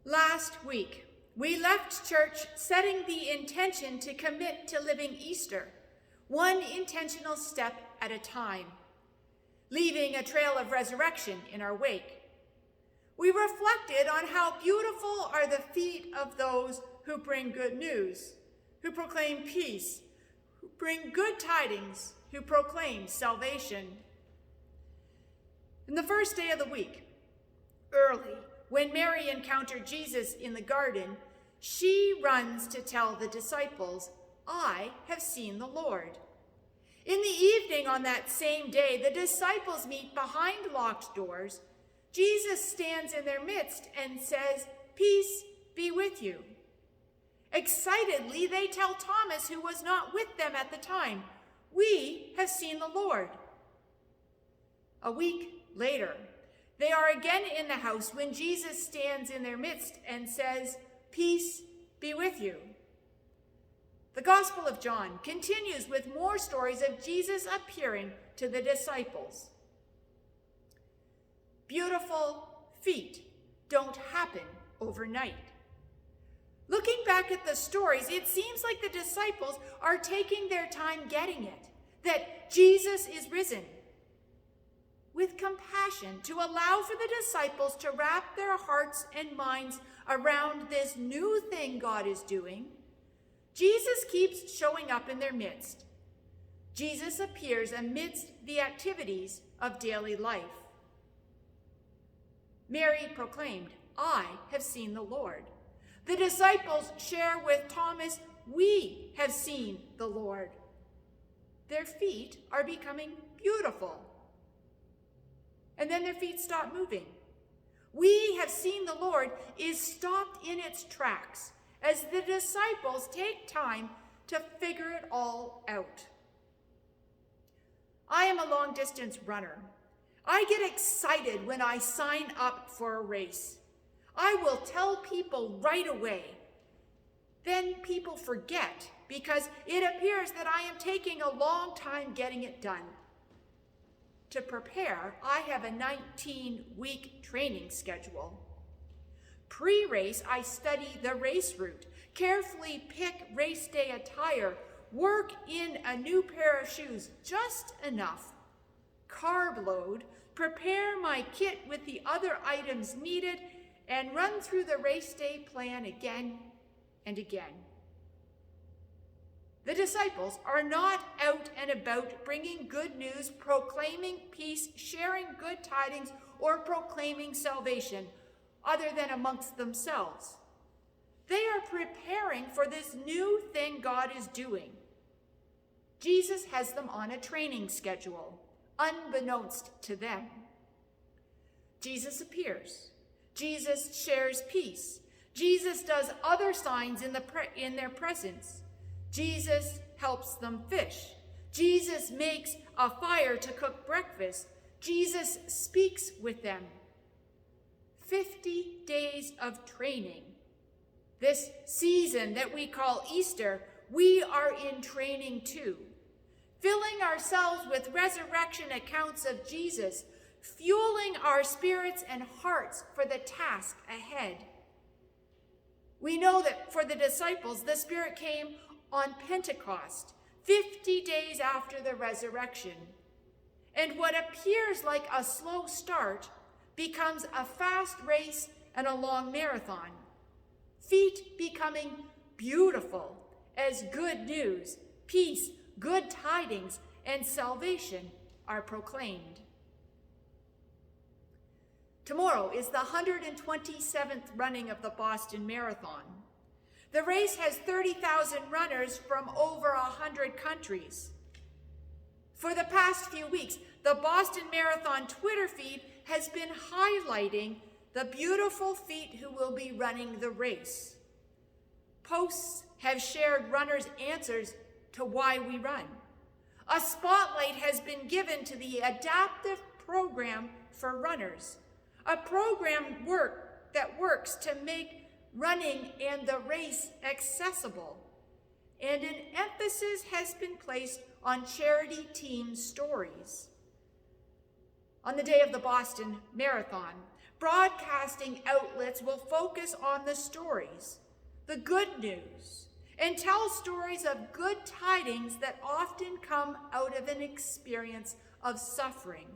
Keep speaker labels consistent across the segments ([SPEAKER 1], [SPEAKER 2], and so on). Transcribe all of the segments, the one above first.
[SPEAKER 1] Last week, we left church setting the intention to commit to living Easter, one intentional step at a time, leaving a trail of resurrection in our wake. We reflected on how beautiful are the feet of those who bring good news, who proclaim peace, who bring good tidings, who proclaim salvation. In the first day of the week, early, when Mary encountered Jesus in the garden, she runs to tell the disciples, "I have seen the Lord." In the evening on that same day, the disciples meet behind locked doors. Jesus stands in their midst and says, "Peace be with you." Excitedly, they tell Thomas, who was not with them at the time, "We have seen the Lord." A week later, they are again in the house when Jesus stands in their midst and says, "Peace be with you." The Gospel of John continues with more stories of Jesus appearing to the disciples. Beautiful feet don't happen overnight. Looking back at the stories, it seems like the disciples are taking their time getting it, that Jesus is risen. With compassion, to allow for the disciples to wrap their hearts and minds around this new thing God is doing, Jesus keeps showing up in their midst. Jesus appears amidst the activities of daily life. Mary proclaimed, "I have seen the Lord." The disciples share with Thomas, "We have seen the Lord." Their feet are becoming beautiful. And then their feet stop moving. "We have seen the Lord" is stopped in its tracks as the disciples take time to figure it all out. I am a long-distance runner. I get excited when I sign up for a race. I will tell people right away. Then people forget because it appears that I am taking a long time getting it done. To prepare, I have a 19-week training schedule. Pre-race, I study the race route, carefully pick race day attire, work in a new pair of shoes, just enough, carb load, prepare my kit with the other items needed, and run through the race day plan again and again. The disciples are not out and about bringing good news, proclaiming peace, sharing good tidings, or proclaiming salvation, other than amongst themselves. They are preparing for this new thing God is doing. Jesus has them on a training schedule, unbeknownst to them. Jesus appears. Jesus shares peace. Jesus does other signs in their presence. Jesus helps them fish. Jesus makes a fire to cook breakfast. Jesus speaks with them. 50 days of training. This season that we call Easter, we are in training too, filling ourselves with resurrection accounts of Jesus, fueling our spirits and hearts for the task ahead. We know that for the disciples, the Spirit came on Pentecost, 50 days after the resurrection. And what appears like a slow start becomes a fast race and a long marathon. Feet becoming beautiful as good news, peace, good tidings, and salvation are proclaimed. Tomorrow is the 127th running of the Boston Marathon. The race has 30,000 runners from over 100 countries. For the past few weeks, the Boston Marathon Twitter feed has been highlighting the beautiful feet who will be running the race. Posts have shared runners' answers to why we run. A spotlight has been given to the adaptive program for runners, a program that works to make running and the race accessible, and an emphasis has been placed on charity team stories. On the day of the Boston Marathon, broadcasting outlets will focus on the stories, the good news, and tell stories of good tidings that often come out of an experience of suffering.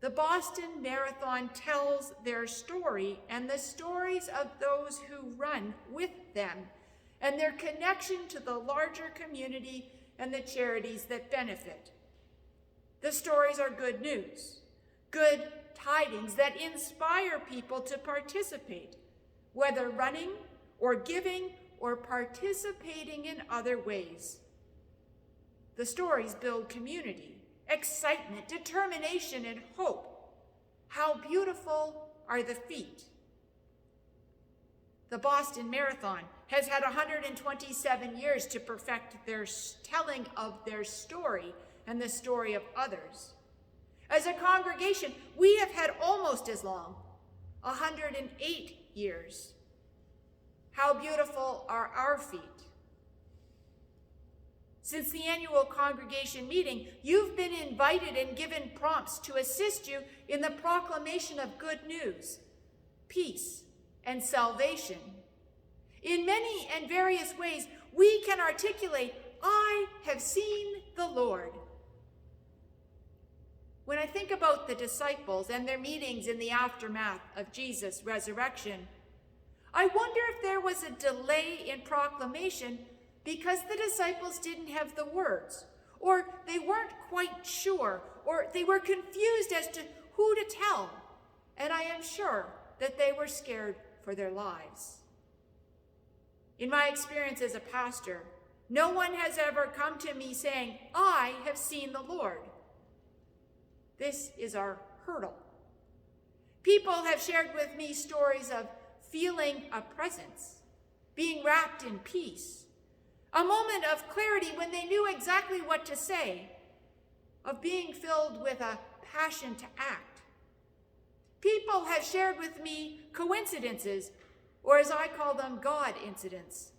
[SPEAKER 1] The Boston Marathon tells their story and the stories of those who run with them and their connection to the larger community and the charities that benefit. The stories are good news, good tidings that inspire people to participate, whether running or giving or participating in other ways. The stories build community, excitement, determination, and hope. How beautiful are the feet. The Boston Marathon has had 127 years to perfect their telling of their story and the story of others. As a congregation, we have had almost as long, 108 years. How beautiful are our feet. Since the annual congregation meeting, you've been invited and given prompts to assist you in the proclamation of good news, peace, and salvation. In many and various ways, we can articulate, I have seen the Lord. When I think about the disciples and their meetings in the aftermath of Jesus' resurrection, I wonder if there was a delay in proclamation because the disciples didn't have the words, or they weren't quite sure, or they were confused as to who to tell. And I am sure that they were scared for their lives. In my experience as a pastor, no one has ever come to me saying, I have seen the Lord. This is our hurdle. People have shared with me stories of feeling a presence, being wrapped in peace, a moment of clarity when they knew exactly what to say, of being filled with a passion to act. People have shared with me coincidences, or as I call them, God incidents.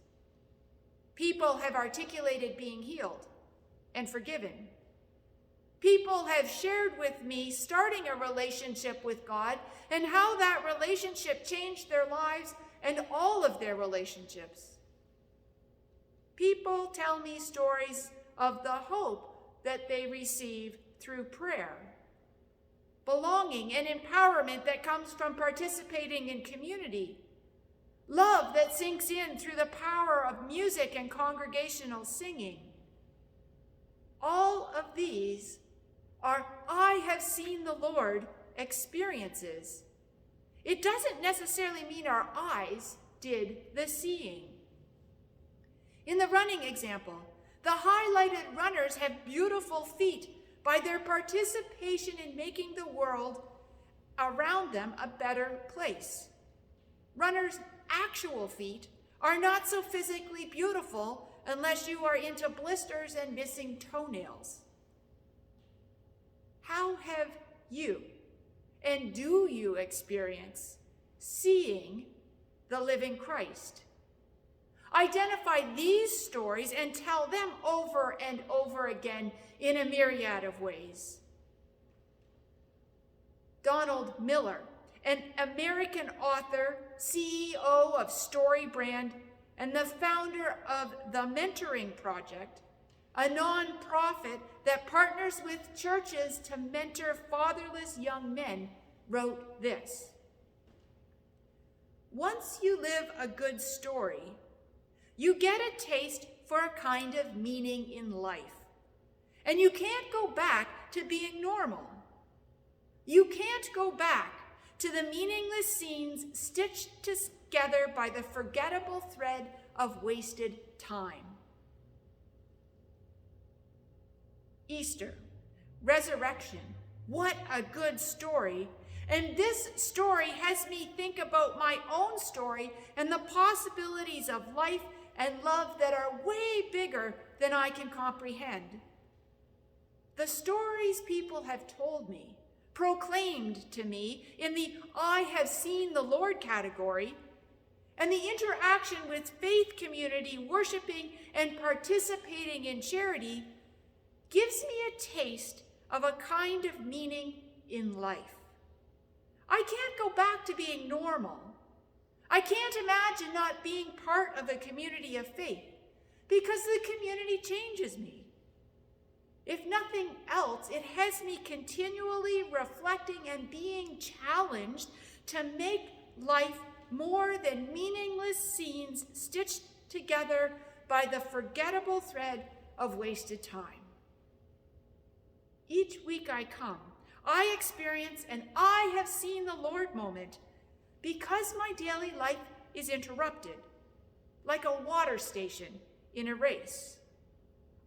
[SPEAKER 1] People have articulated being healed and forgiven. People have shared with me starting a relationship with God and how that relationship changed their lives and all of their relationships. People tell me stories of the hope that they receive through prayer, belonging and empowerment that comes from participating in community, love that sinks in through the power of music and congregational singing. All of these are I have seen the Lord experiences. It doesn't necessarily mean our eyes did the seeing. In the running example, the highlighted runners have beautiful feet by their participation in making the world around them a better place. Runners' actual feet are not so physically beautiful unless you are into blisters and missing toenails. How have you, and do you experience seeing the living Christ? Identify these stories and tell them over and over again in a myriad of ways. Donald Miller, an American author, CEO of StoryBrand, and the founder of the Mentoring Project, a nonprofit that partners with churches to mentor fatherless young men, wrote this: once you live a good story, you get a taste for a kind of meaning in life, and you can't go back to being normal. You can't go back to the meaningless scenes stitched together by the forgettable thread of wasted time. Easter, resurrection, what a good story. And this story has me think about my own story and the possibilities of life and love that are way bigger than I can comprehend. The stories people have told me, proclaimed to me in the I have seen the Lord category, and the interaction with faith community, worshiping and participating in charity, gives me a taste of a kind of meaning in life. I can't go back to being normal. I can't imagine not being part of a community of faith because the community changes me. If nothing else, it has me continually reflecting and being challenged to make life more than meaningless scenes stitched together by the forgettable thread of wasted time. Each week I come, I experience an I have seen the Lord moment because my daily life is interrupted, like a water station in a race.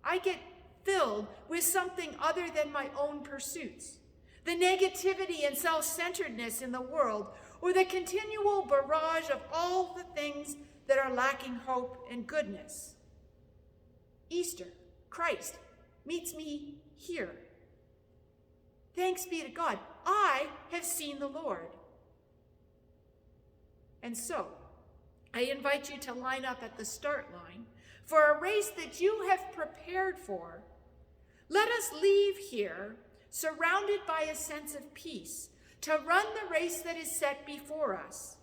[SPEAKER 1] I get filled with something other than my own pursuits, the negativity and self-centeredness in the world, or the continual barrage of all the things that are lacking hope and goodness. Easter, Christ, meets me here. Thanks be to God, I have seen the Lord. And so, I invite you to line up at the start line for a race that you have prepared for. Let us leave here surrounded by a sense of peace to run the race that is set before us.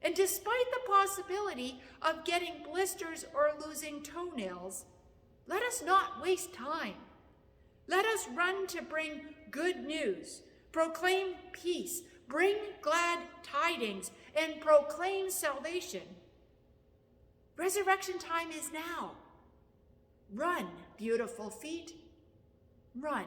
[SPEAKER 1] And despite the possibility of getting blisters or losing toenails, let us not waste time. Let us run to bring good news, proclaim peace, bring glad tidings, and proclaim salvation. Resurrection time is now. Run, beautiful feet, run.